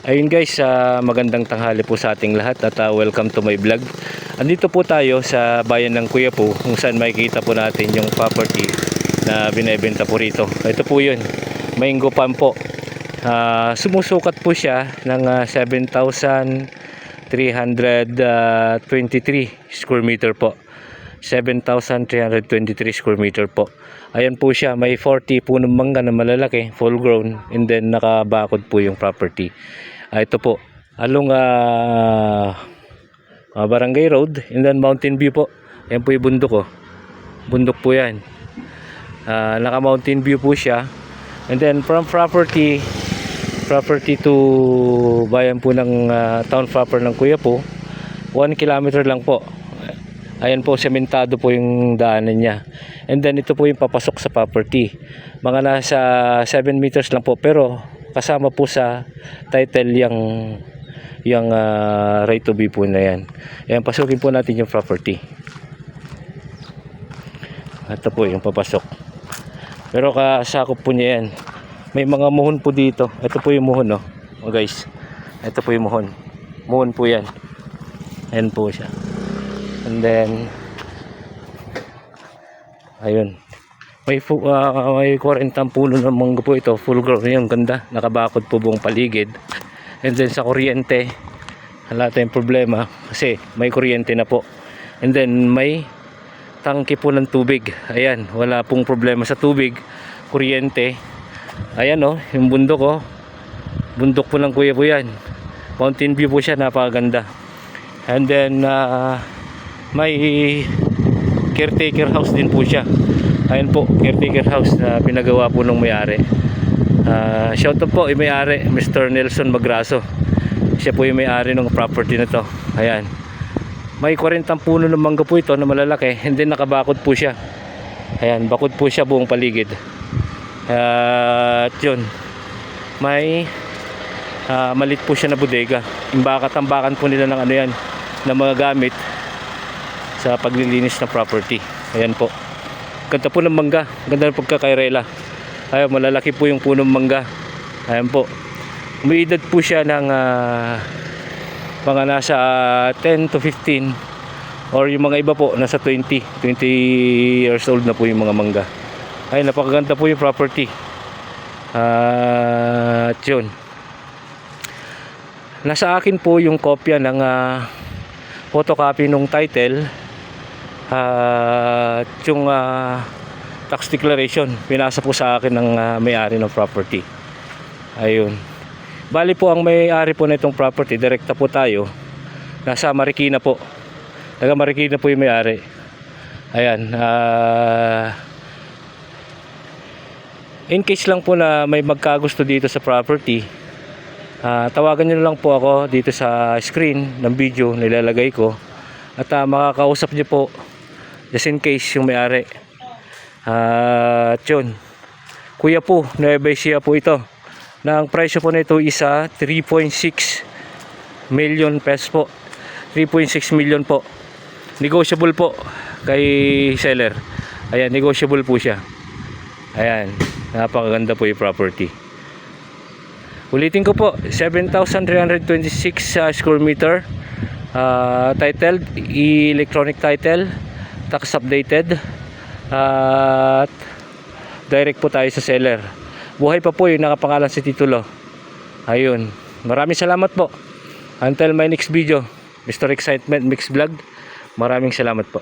Ayun guys, magandang tanghali po sa ating lahat at welcome to my vlog. Andito po tayo sa bayan ng Quiapo kung saan makikita po natin yung property na binebenta po rito. Ito po yun, Mango Palm po. Sumusukat po siya ng 7,323 square meter po. 7,323 square meter po. Ayan po siya, may 40 punong mangga na malalaki, full grown, and then nakabakod po yung property. Ito po, along Barangay Road, and then Mountain View po. Ayan po yung bundok, oh. Bundok po yan. Naka Mountain View po siya. And then from property to bayan po ng town proper ng Quiapo, 1 kilometer lang po. Ayan po, sementado po yung daanan niya. And then ito po yung papasok sa property. Mga nasa 7 meters lang po, pero kasama po sa title yung right to be po na yan. Ayan, pasukin po natin yung property. Ito po yung papasok. Pero kasakop po niya yan. May mga muhon po dito. Ito po yung muhon, oh guys. Ito po yung muhon. Muhon po yan. Ayan po siya. And then ayun, may 40 puno ng mangga po ito, full grown. Yung ganda, nakabakod po buong paligid. And then sa kuryente, wala tayong problema kasi may kuryente na po. And then may tangke po ng tubig. Ayan, wala pong problema sa tubig, kuryente. Ayan, yung bundok, bundok po ng Quiapo yan. Mountain view po siya, napakaganda. And then may caretaker house din po siya. Ayun po, caretaker house na pinagawa po ng may-ari. Shout out po yung may-ari, Mr. Nelson Magraso. Siya po yung may-ari ng property na to. Ayan, may 40 puno ng mangga po ito na malalaki, and then nakabakod po siya. Ayan, bakod po siya buong paligid. At yun, may malit po siya na bodega. Tambakan po nila ng ano yan, na mga gamit sa paglilinis ng property. Ayan po, ganda po ng mangga, ganda ng pagkakairela. Ayun, malalaki po yung punong mangga. Ayan po, may edad po siya ng mga nasa 10 to 15, or yung mga iba po nasa 20 years old na po yung mga mangga. Ay, napakaganda po yung property. At yun, nasa akin po yung kopya ng photocopy ng title at yung tax declaration. Pinasa po sa akin ng may-ari ng property. Ayun, bali po ang may-ari po na itong property, direkta po tayo, nasa Marikina po. Taga Marikina po yung may-ari. Ayan, in case lang po na may magkagusto dito sa property, tawagan nyo lang po ako dito sa screen ng video nilalagay ko, at makakausap nyo po just in case yung may-ari. At yun, Quiapo, Nueva Ecija po ito. Ang presyo po nito isa 3.6 million pesos po. 3.6 million po. Negotiable po kay seller. Ayan, negotiable po siya. Ayan, napakaganda po yung property. Ulitin ko po, 7,326 square meter. Titled, electronic title, tax updated, at direct po tayo sa seller. Buhay pa po yung nakapangalan sa titulo. Ayun, maraming salamat po. Until my next video, Mr. Excitement Mix Vlog, maraming salamat po.